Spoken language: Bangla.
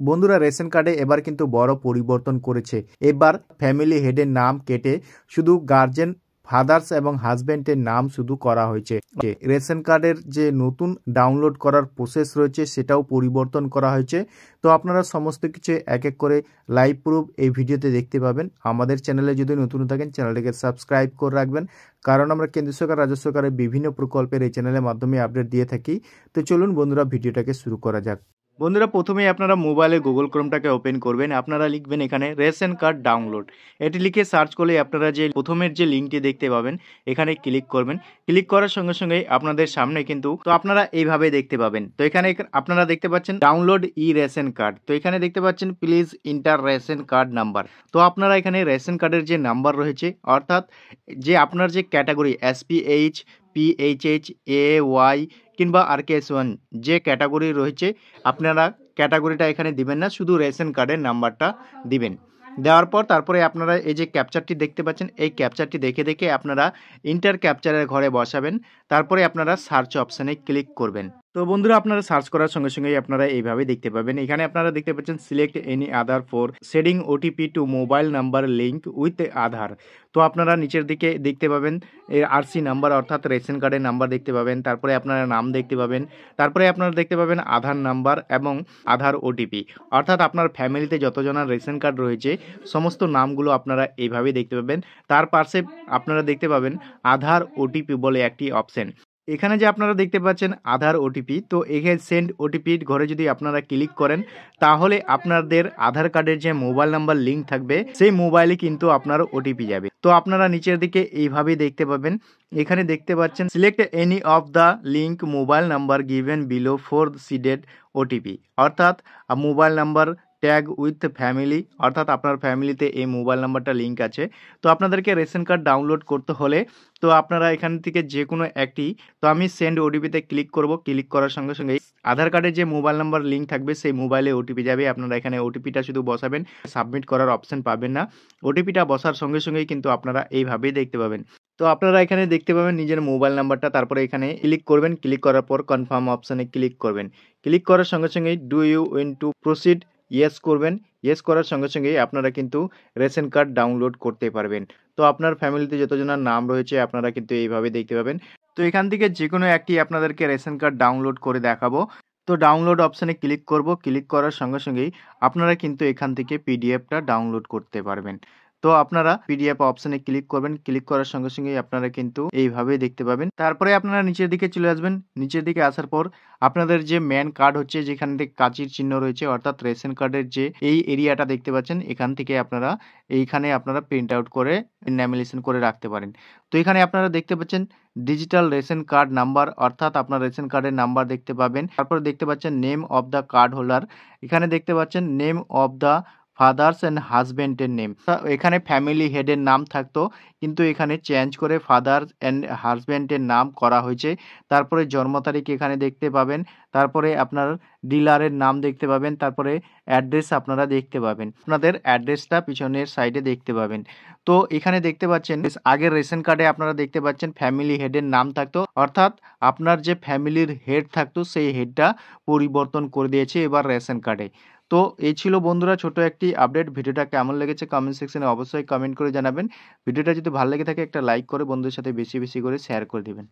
বন্ধুরা রেশন কার্ডে এবার কিন্তু বড় পরিবর্তন করেছে। এবার ফ্যামিলি হেডের নাম কেটে শুধু গার্জেন, ফাদার্স এবং হাজব্যান্ডের নাম শুধু করা হয়েছে। রেশন কার্ডের যে নতুন ডাউনলোড করার প্রসেস রয়েছে সেটাও পরিবর্তন করা হয়েছে। তো আপনারা সমস্ত কিছু এক এক করে লাইভ প্রুফ এই ভিডিওতে দেখতে পাবেন। আমাদের চ্যানেলে যদি নতুন থাকেন চ্যানেলটিকে সাবস্ক্রাইব করে রাখবেন, কারণ আমরা কেন্দ্র সরকার, রাজ্য সরকারের বিভিন্ন প্রকল্পের এই চ্যানেলের মাধ্যমে আপডেট দিয়ে থাকি। তো চলুন বন্ধুরা ভিডিওটাকে শুরু করা যাক। বন্ধুরা প্রথমেই আপনারা মোবাইলে গুগল ক্রোমটাকে ওপেন করবেন। আপনারা লিখবেন এখানে রেশন কার্ড ডাউনলোড। এটি লিখে সার্চ করলে আপনারা যে প্রথমের যে লিঙ্কটি দেখতে পাবেন এখানে ক্লিক করবেন। ক্লিক করার সঙ্গে সঙ্গে আপনাদের সামনে কিন্তু তো আপনারা এইভাবে দেখতে পাবেন। তো এখানে আপনারা দেখতে পাচ্ছেন ডাউনলোড ই রেশন কার্ড। তো এখানে দেখতে পাচ্ছেন please inter ration card number. তো আপনারা এখানে রেশন কার্ডের যে নাম্বার রয়েছে, অর্থাৎ যে আপনার যে ক্যাটাগরি SPH, PHH, AY কিংবা RKS1 যে ক্যাটাগরি রয়েছে আপনারা ক্যাটাগরিটা এখানে দিবেন না, শুধু রেশন কার্ডের নাম্বারটা দিবেন। দেওয়ার পর তারপরে আপনারা এই যে ক্যাপচারটি দেখতে পাচ্ছেন, এই ক্যাপচারটি দেখে দেখে আপনারা ইন্টার ক্যাপচারের ঘরে বসাবেন। তারপরে আপনারা সার্চ অপশানে ক্লিক করবেন। তো বন্ধুরা আপনারা সার্চ করার সঙ্গে সঙ্গেই আপনারা এইভাবে দেখতে পাবেন। এখানে আপনারা দেখতে পাচ্ছেন select any Aadhaar for seeding OTP to mobile number link with Aadhaar. তো আপনারা নিচের দিকে দেখতে পাবেন RC নাম্বার, অর্থাৎ রেশন কার্ডের নাম্বার দেখতে পাবেন। তারপরে আপনারা নাম দেখতে পাবেন। তারপরে আপনারা দেখতে পাবেন আধার নাম্বার এবং আধার OTP, অর্থাৎ আপনার ফ্যামিলিতে যতজনের রেশন কার্ড রয়েছে সমস্ত নামগুলো আপনারা এইভাবেই দেখতে পাবেন। তার পাশে আপনারা দেখতে পাবেন আধার OTP বলে একটি অপশন। এখানে যে আপনারা দেখতে পাচ্ছেন আধার OTP, তো এখানে সেন্ড OTP ঘরে যদি আপনারা ক্লিক করেন তাহলে আপনাদের আধার কার্ডের যে মোবাইল নাম্বার লিঙ্ক থাকবে সেই মোবাইলে কিন্তু আপনার OTP যাবে। তো আপনারা নিচের দিকে এইভাবেই দেখতে পাবেন। এখানে দেখতে পাচ্ছেন select any of the link mobile number given below for seeded OTP, অর্থাৎ mobile number tag with family, অর্থাৎ আপনার ফ্যামিলিতে এই মোবাইল নাম্বারটা লিঙ্ক আছে। তো আপনাদেরকে রেশন কার্ড ডাউনলোড করতে হলে তো আপনারা এখান থেকে যে কোনো একটি, তো আমি সেন্ড OTPতে ক্লিক করব। ক্লিক করার সঙ্গে সঙ্গে আধার কার্ডের যে মোবাইল নাম্বার লিঙ্ক থাকবে সেই মোবাইলে OTP যাবে। আপনারা এখানে OTPটা শুধু বসাবেন, সাবমিট করার অপশন পাবেন না। OTPটা বসার সঙ্গে সঙ্গেই কিন্তু আপনারা এইভাবেই দেখতে পাবেন। তো আপনারা এখানে দেখতে পাবেন নিজের মোবাইল নাম্বারটা, তারপরে এখানে ক্লিক করবেন। ক্লিক করার পর কনফার্ম অপশানে ক্লিক করবেন। ক্লিক করার সঙ্গে সঙ্গেই do you want to proceed yes করবেন। ইয়েস করার সঙ্গে সঙ্গেই আপনারা কিন্তু রেশন কার্ড ডাউনলোড করতে পারবেন। তো আপনার ফ্যামিলিতে যতজনের নাম রয়েছে আপনারা কিন্তু এইভাবে দেখতে পাবেন। তো এখান থেকে যে কোনো একটি আপনাদেরকে রেশন কার্ড ডাউনলোড করে দেখাবো। তো ডাউনলোড অপশানে ক্লিক করব। ক্লিক করার সঙ্গে সঙ্গেই আপনারা কিন্তু এখান থেকে PDFটা ডাউনলোড করতে পারবেন। তো আপনারা PDF অপশানে ক্লিক করবেন। ক্লিক করার সঙ্গে সঙ্গেই আপনারা কিন্তু এইভাবে দেখতে পাবেন। তারপরে আপনারা নিচের দিকে চলে আসবেন। নিচের দিকে আসার পর আপনাদের যে মেন কার্ড হচ্ছে, যেখান থেকে কাঁচির চিহ্ন রয়েছে, অর্থাৎ রেশন কার্ডের যে এই এরিয়াটা দেখতে পাচ্ছেন, এখান থেকে আপনারা এইখানে আপনারা প্রিন্ট আউট করে ল্যামিনেশন করে রাখতে পারেন। তো এখানে আপনারা দেখতে পাচ্ছেন ডিজিটাল রেশন কার্ড নাম্বার, অর্থাৎ আপনার রেশন কার্ডের নাম্বার দেখতে পাবেন। তারপরে দেখতে পাচ্ছেন name of the card holder. এখানে দেখতে পাচ্ছেন name of the father's and হাজব্যান্ডের নেম। এখানে ফ্যামিলি হেডের নাম থাকতো, কিন্তু এখানে চেঞ্জ করে ফাদার অ্যান্ড হাজব্যান্ডের নাম করা হয়েছে। তারপরে জন্ম তারিখ এখানে দেখতে পাবেন। তারপরে আপনার ডিলারের নাম দেখতে পাবেন। তারপরে অ্যাড্রেস আপনারা দেখতে পাবেন। আপনাদের অ্যাড্রেসটা পিছনের সাইডে দেখতে পাবেন। তো এখানে দেখতে পাচ্ছেন আগের রেশন কার্ডে আপনারা দেখতে পাচ্ছেন ফ্যামিলি হেডের নাম থাকতো, অর্থাৎ আপনার যে ফ্যামিলির হেড থাকতো সেই হেডটা পরিবর্তন করে দিয়েছে এবার রেশন কার্ডে। তো এই ছিল বন্ধুরা ছোট একটি আপডেট। ভিডিওটা কেমন লেগেছে কমেন্ট সেকশনে অবশ্যই কমেন্ট করে জানাবেন। ভিডিওটা যদি ভালো লেগে থাকে একটা লাইক করে বন্ধুদের সাথে বেশি বেশি করে শেয়ার করে দিবেন।